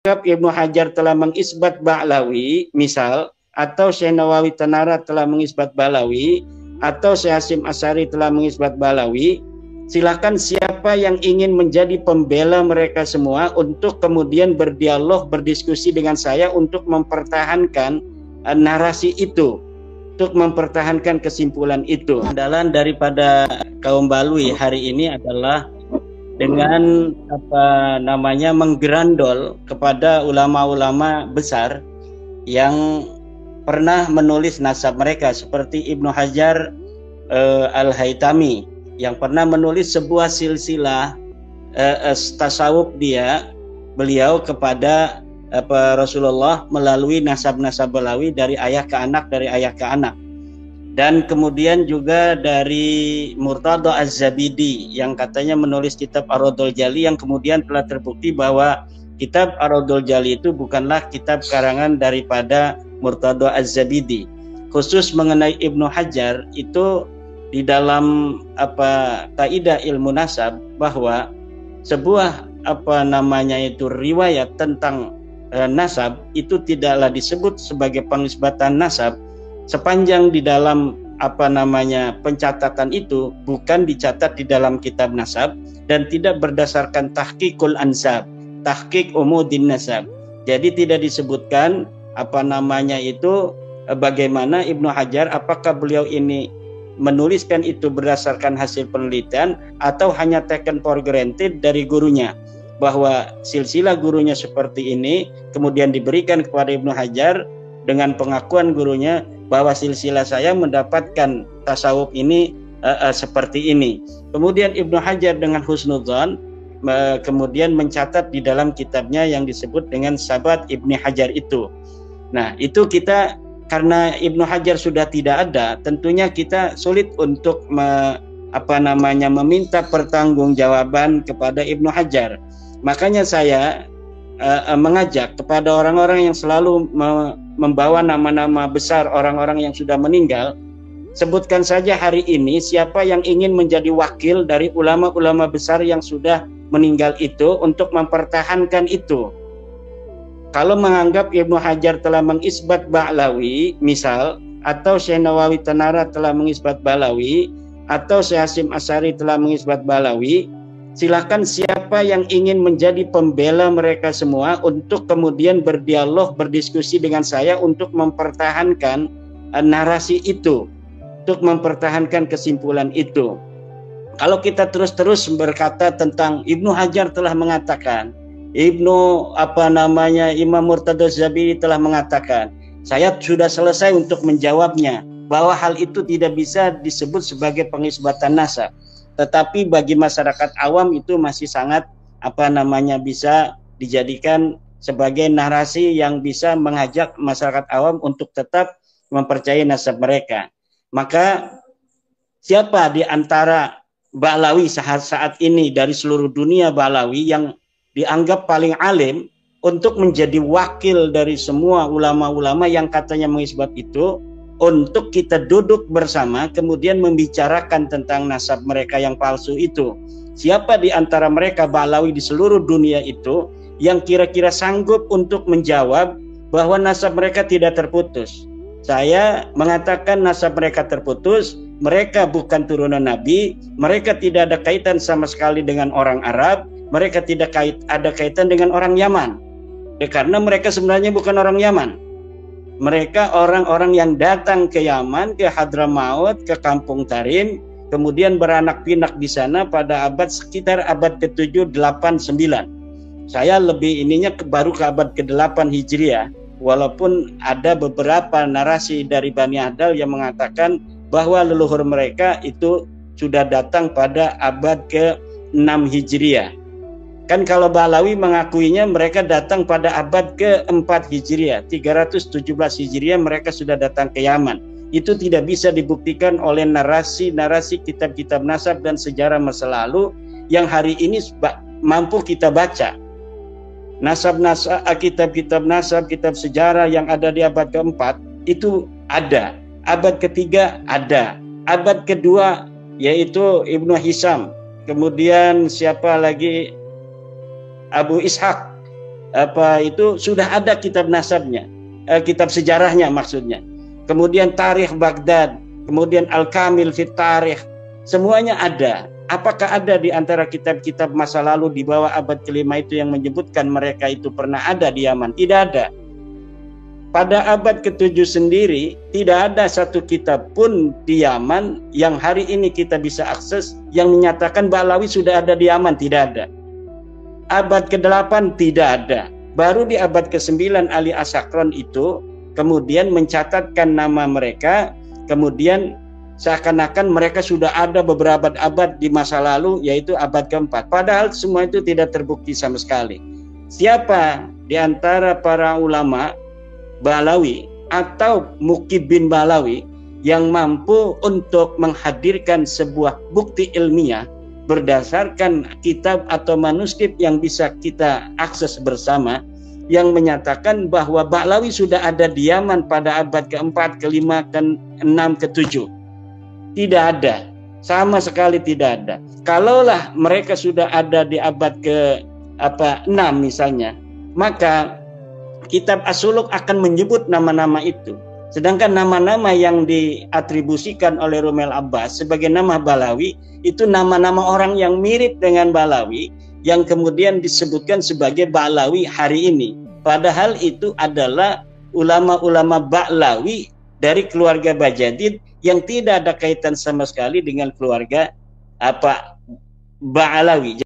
Ibnu Hajar telah mengisbat Ba'lawi, misal, atau Syekh Nawawi Tanara telah mengisbat Ba'lawi, atau Syekh Hasyim Asy'ari telah mengisbat Ba'lawi, silakan siapa yang ingin menjadi pembela mereka semua untuk kemudian berdialog, berdiskusi dengan saya untuk mempertahankan narasi itu, untuk mempertahankan kesimpulan itu. Andalan daripada kaum Balui hari ini adalah dengan menggerandol kepada ulama-ulama besar yang pernah menulis nasab mereka, seperti Ibnu Hajar Al-Haytami yang pernah menulis sebuah silsilah tasawuf beliau kepada Rasulullah melalui nasab-nasab Balawi dari ayah ke anak, dari ayah ke anak. Dan kemudian juga dari Murtada Az-Zabidi yang katanya menulis kitab Ar-Raddul Jali, yang kemudian telah terbukti bahwa kitab Ar-Raddul Jali itu bukanlah kitab karangan daripada Murtada Az-Zabidi. Khusus mengenai Ibnu Hajar itu di dalam kaidah ilmu nasab, bahwa sebuah riwayat tentang nasab itu tidaklah disebut sebagai pengisbatan nasab sepanjang di dalam pencatatan itu bukan dicatat di dalam kitab nasab dan tidak berdasarkan tahqiqul ansab, tahqiq umudin nasab. Jadi tidak disebutkan bagaimana Ibnu Hajar, apakah beliau ini menuliskan itu berdasarkan hasil penelitian atau hanya taken for granted dari gurunya, bahwa silsilah gurunya seperti ini kemudian diberikan kepada Ibnu Hajar dengan pengakuan gurunya bahwa silsilah saya mendapatkan tasawuf ini seperti ini. Kemudian Ibnu Hajar dengan husnudzon kemudian mencatat di dalam kitabnya yang disebut dengan Sabat Ibnu Hajar itu. Nah, itu kita, karena Ibnu Hajar sudah tidak ada, tentunya kita sulit untuk meminta pertanggungjawaban kepada Ibnu Hajar. Makanya saya mengajak kepada orang-orang yang selalu membawa nama-nama besar orang-orang yang sudah meninggal, sebutkan saja hari ini siapa yang ingin menjadi wakil dari ulama-ulama besar yang sudah meninggal itu untuk mempertahankan itu. Kalau menganggap Ibnu Hajar telah mengisbat Ba'lawi, misal, atau Syekh Nawawi Tanara telah mengisbat Ba'lawi, atau Syekh Hasyim Asy'ari telah mengisbat Ba'lawi, silakan siapa yang ingin menjadi pembela mereka semua untuk kemudian berdialog, berdiskusi dengan saya untuk mempertahankan narasi itu, untuk mempertahankan kesimpulan itu. Kalau kita terus-terus berkata tentang Ibnu Hajar telah mengatakan, Imam Murtada Az-Zabidi telah mengatakan, saya sudah selesai untuk menjawabnya bahwa hal itu tidak bisa disebut sebagai pengisbatan nasab. Tetapi bagi masyarakat awam itu masih sangat bisa dijadikan sebagai narasi yang bisa mengajak masyarakat awam untuk tetap mempercayai nasab mereka. Maka siapa di antara Ba'lawi saat ini dari seluruh dunia Ba'lawi yang dianggap paling alim untuk menjadi wakil dari semua ulama-ulama yang katanya mengisbat itu, untuk kita duduk bersama kemudian membicarakan tentang nasab mereka yang palsu itu? Siapa di antara mereka Ba'lawi di seluruh dunia itu yang kira-kira sanggup untuk menjawab bahwa nasab mereka tidak terputus? Saya mengatakan nasab mereka terputus, mereka bukan turunan Nabi, mereka tidak ada kaitan sama sekali dengan orang Arab, mereka tidak ada kaitan dengan orang Yaman. Karena mereka sebenarnya bukan orang Yaman. Mereka orang-orang yang datang ke Yaman, ke Hadramaut, ke Kampung Tarim, kemudian beranak pinak di sana pada sekitar abad ke-7, 8, 9. Saya lebih baru ke abad ke-8 Hijriah, walaupun ada beberapa narasi dari Bani Ahdal yang mengatakan bahwa leluhur mereka itu sudah datang pada abad ke-6 Hijriah. Kan kalau Ba'lawi mengakuinya mereka datang pada abad ke-4 Hijriah, 317 Hijriah mereka sudah datang ke Yaman. Itu tidak bisa dibuktikan oleh narasi-narasi kitab-kitab nasab dan sejarah masa lalu yang hari ini mampu kita baca. Nasab-nasab, kitab-kitab nasab, kitab sejarah yang ada di abad ke-4 itu ada. Abad ke-3 ada. Abad ke-2 yaitu Ibnu Hisam. Kemudian siapa lagi? Abu Ishaq itu sudah ada kitab nasabnya, kitab sejarahnya maksudnya. Kemudian Tarikh Baghdad, kemudian Al-Kamil fit Tarikh, semuanya ada. Apakah ada di antara kitab-kitab masa lalu di bawah abad kelima itu yang menyebutkan mereka itu pernah ada di Yaman? Tidak ada. Pada abad ke-7 sendiri tidak ada satu kitab pun di Yaman yang hari ini kita bisa akses yang menyatakan Ba'lawi sudah ada di Yaman, tidak ada. Abad ke-8 tidak ada. Baru di abad ke-9 Ali As-Sakron itu kemudian mencatatkan nama mereka, kemudian seakan-akan mereka sudah ada beberapa abad di masa lalu, yaitu abad ke-4. Padahal semua itu tidak terbukti sama sekali. Siapa di antara para ulama Ba'lawi atau Muqib bin Ba'lawi yang mampu untuk menghadirkan sebuah bukti ilmiah berdasarkan kitab atau manuskrip yang bisa kita akses bersama, yang menyatakan bahwa Ba'lawi sudah ada di Yaman pada abad ke-4, ke-5, ke-6, ke-7. Tidak ada, sama sekali tidak ada. Kalaulah mereka sudah ada di abad ke-6 misalnya, maka kitab As-Suluk akan menyebut nama-nama itu. Sedangkan nama-nama yang diatribusikan oleh Rumel Abbas sebagai nama Ba'lawi itu nama-nama orang yang mirip dengan Ba'lawi yang kemudian disebutkan sebagai Ba'lawi hari ini. Padahal itu adalah ulama-ulama Ba'lawi dari keluarga Bajadid yang tidak ada kaitan sama sekali dengan keluarga Ba'lawi.